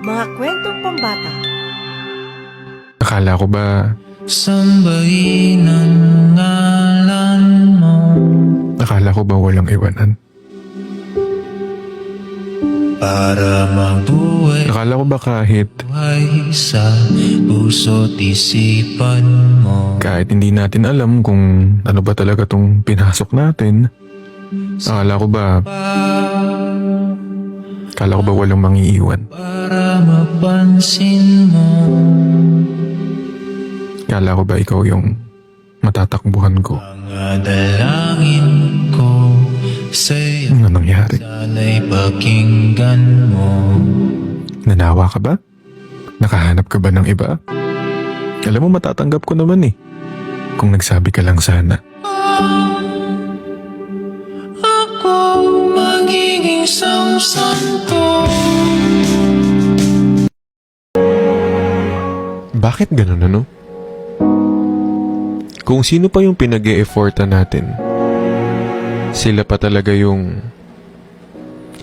Mga kwentong pambata. Akala ko ba, Sambahin ang ngalan mo. akala ko ba walang iwanan? Para mabuhay Akala ko ba kahit sa puso't isipan mo. kahit hindi natin alam kung ano ba talaga tong pinasok natin, akala ko ba walang mangiiwan? Para mapansin mo. Akala ko ba ikaw yung matatakbuhan ko? Mga dalangin ko sa'yo, Ano nangyari? sana'y pakinggan mo. Nanawa ka ba? Nakahanap ka ba ng iba? Alam mo, matatanggap ko naman eh. Kung nagsabi ka lang sana. Ako magiging samsanto. Bakit ganun ano? Kung sino pa yung pinag-e-effortan natin, sila pa talaga yung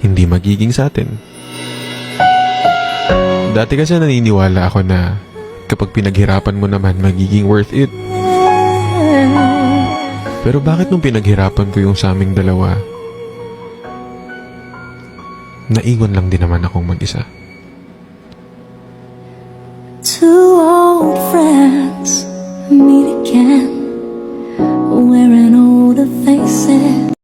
hindi magiging sa atin. Dati kasi naniniwala ako na kapag pinaghirapan mo naman, magiging worth it. Pero bakit nung pinaghirapan ko yung sa aming dalawa, naiwan lang din naman akong mag-isa? Two old friends meet again.